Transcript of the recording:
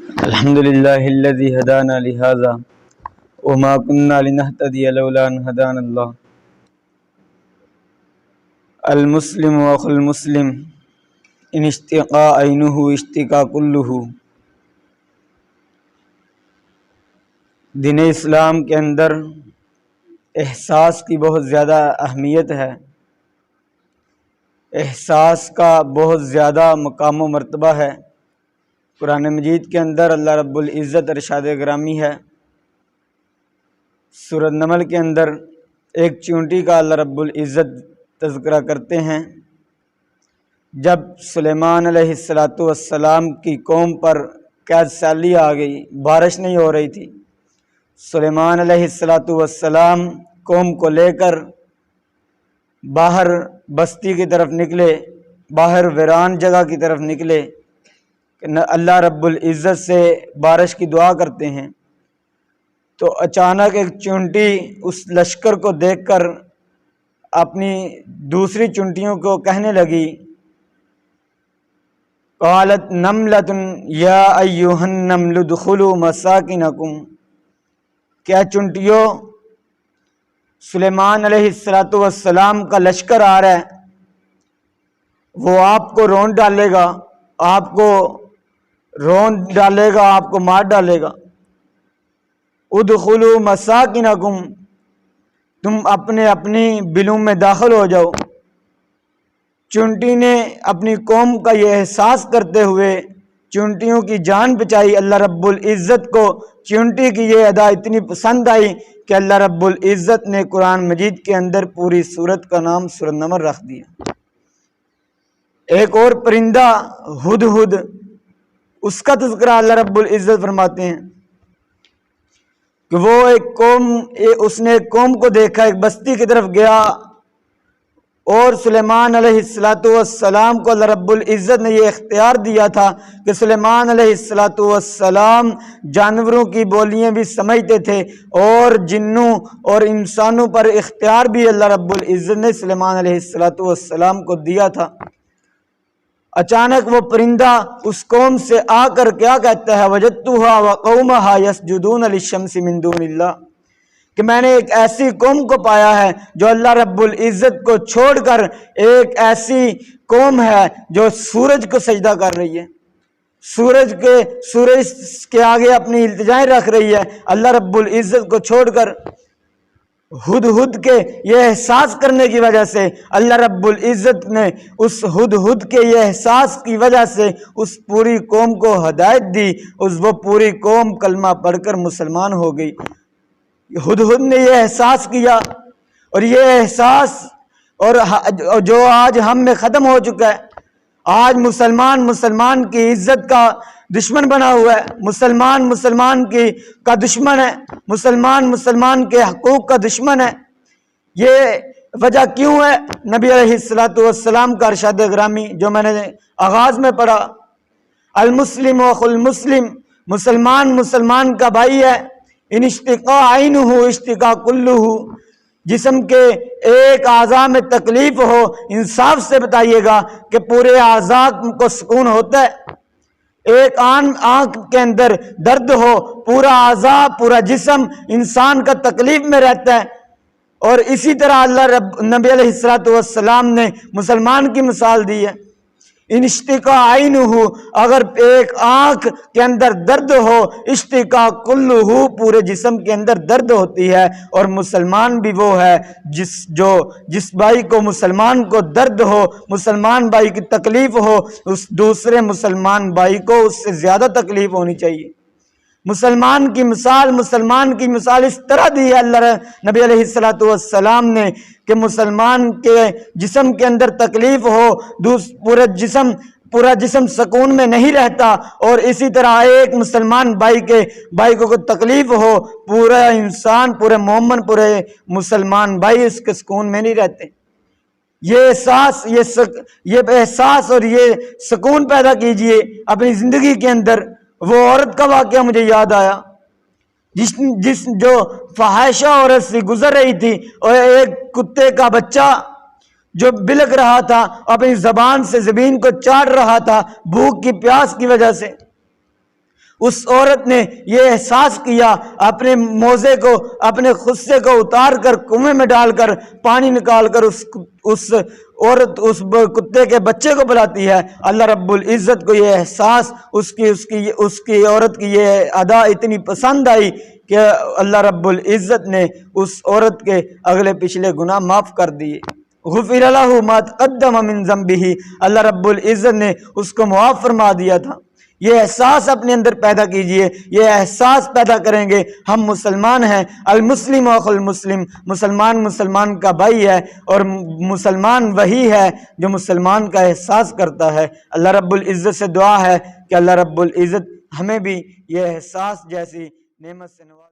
الحمد لله الذي هدانا لهذا وما كنا لنهتدي لولا أن هدانا الله. المسلم أخو المسلم إن اشتقى عينه اشتقى كله. دین اسلام کے اندر احساس کی بہت زیادہ اہمیت ہے، احساس کا بہت زیادہ مقام و مرتبہ ہے۔ قرآن مجید کے اندر اللہ رب العزت ارشاد گرامی ہے، سورۃ نمل کے اندر ایک چونٹی کا اللہ رب العزت تذکرہ کرتے ہیں۔ جب سلیمان علیہ السلام کی قوم پر قحط سالی آ گئی، بارش نہیں ہو رہی تھی، سلیمان علیہ السلام قوم کو لے کر باہر بستی کی طرف نکلے، باہر ویران جگہ کی طرف نکلے، اللہ رب العزت سے بارش کی دعا کرتے ہیں۔ تو اچانک ایک چونٹی اس لشکر کو دیکھ کر اپنی دوسری چونٹیوں کو کہنے لگی، قالت نملۃ یا ایھا النمل ادخلوا مساکنکم، کیا چونٹیوں، سلیمان علیہ السلام کا لشکر آ رہا ہے، وہ آپ کو رون ڈالے گا، آپ کو مار ڈالے گا۔ ادخلوا مساکنکم، تم اپنی بلوں میں داخل ہو جاؤ۔ چونٹی نے اپنی قوم کا یہ احساس کرتے ہوئے چونٹیوں کی جان بچائی۔ اللہ رب العزت کو چونٹی کی یہ ادا اتنی پسند آئی کہ اللہ رب العزت نے قرآن مجید کے اندر پوری سورت کا نام سورۃ نمل رکھ دیا۔ ایک اور پرندہ ہدہد، اس کا تذکرہ اللہ رب العزت فرماتے ہیں کہ وہ اس نے ایک قوم کو دیکھا، ایک بستی کی طرف گیا، اور سلیمان علیہ السلام کو اللہ رب العزت نے یہ اختیار دیا تھا کہ سلیمان علیہ السلام جانوروں کی بولیاں بھی سمجھتے تھے، اور جنوں اور انسانوں پر اختیار بھی اللہ رب العزت نے سلیمان علیہ السلام کو دیا تھا۔ اچانک وہ پرندہ اس قوم سے آ کر کیا کہتا ہے، وجدتھا وقومھا یسجدون للشمس من دون اللہ، کہ میں نے ایک ایسی قوم کو پایا ہے جو اللہ رب العزت کو چھوڑ کر ایک ایسی قوم ہے جو سورج کو سجدہ کر رہی ہے، سورج کے آگے اپنی التجائیں رکھ رہی ہے، اللہ رب العزت کو چھوڑ کر۔ ہدہد کے یہ احساس کرنے کی وجہ سے اللہ رب العزت نے اس ہدہد کے یہ احساس کی وجہ سے اس پوری قوم کو ہدایت دی، وہ پوری قوم کلمہ پڑھ کر مسلمان ہو گئی۔ ہدہد نے یہ احساس کیا، اور یہ احساس اور جو آج ہم میں ختم ہو چکا ہے۔ آج مسلمان کی عزت کا دشمن بنا ہوا ہے، مسلمان کا دشمن ہے، مسلمان کے حقوق کا دشمن ہے۔ یہ وجہ کیوں ہے؟ نبی علیہ السلام کا ارشاد گرامی جو میں نے آغاز میں پڑھا، المسلم اخو المسلم، مسلمان کا بھائی ہے، ان اشتقا عینہ اشتقا کلہ، جسم کے ایک اعضاء میں تکلیف ہو انصاف سے بتائیے گا کہ پورے اعضاء کو سکون ہوتا ہے۔ ایک آنکھ کے اندر درد ہو، پورا اعضاء، پورا جسم انسان کا تکلیف میں رہتا ہے۔ اور اسی طرح نبی علیہ السلام نے مسلمان کی مثال دی ہے، ان اشتقا عینہ، اگر ایک آنکھ کے اندر درد ہو، اشتقا کلہ، پورے جسم کے اندر درد ہوتی ہے۔ اور مسلمان بھی وہ ہے جس بھائی کو مسلمان کو درد ہو، مسلمان بھائی کی تکلیف ہو، اس دوسرے مسلمان بھائی کو اس سے زیادہ تکلیف ہونی چاہیے۔ مسلمان کی مثال اس طرح دی ہے نبی علیہ السلام نے کہ مسلمان کے جسم کے اندر تکلیف ہو، پورا جسم سکون میں نہیں رہتا، اور اسی طرح ایک مسلمان بھائی کو کوئی تکلیف ہو، پورا انسان، پورے مومن، پورے مسلمان بھائی اس کے سکون میں نہیں رہتے۔ یہ احساس اور یہ سکون پیدا کیجئے اپنی زندگی کے اندر۔ وہ عورت کا واقعہ مجھے یاد آیا جو فاحشہ عورت سے گزر رہی تھی، اور ایک کتے کا بچہ جو بلک رہا تھا، اپنی زبان سے زمین کو چاٹ رہا تھا بھوک کی پیاس کی وجہ سے، اس عورت نے یہ احساس کیا، اپنے موزے کو، اپنے خصے کو اتار کر کنویں میں ڈال کر پانی نکال کر اس عورت اس کتے کے بچے کو پلاتی ہے۔ اللہ رب العزت کو یہ احساس، اس کی عورت کی یہ ادا اتنی پسند آئی کہ اللہ رب العزت نے اس عورت کے اگلے پچھلے گناہ معاف کر دیے۔ غفر لہ ما تقدم من ذنبہ، اللہ رب العزت نے اس کو معاف فرما دیا تھا۔ یہ احساس اپنے اندر پیدا کیجئے، یہ احساس پیدا کریں گے ہم مسلمان ہیں۔ المسلم اخو المسلم، مسلمان کا بھائی ہے، اور مسلمان وہی ہے جو مسلمان کا احساس کرتا ہے۔ اللہ رب العزت سے دعا ہے کہ اللہ رب العزت ہمیں بھی یہ احساس جیسی نعمت سے نواز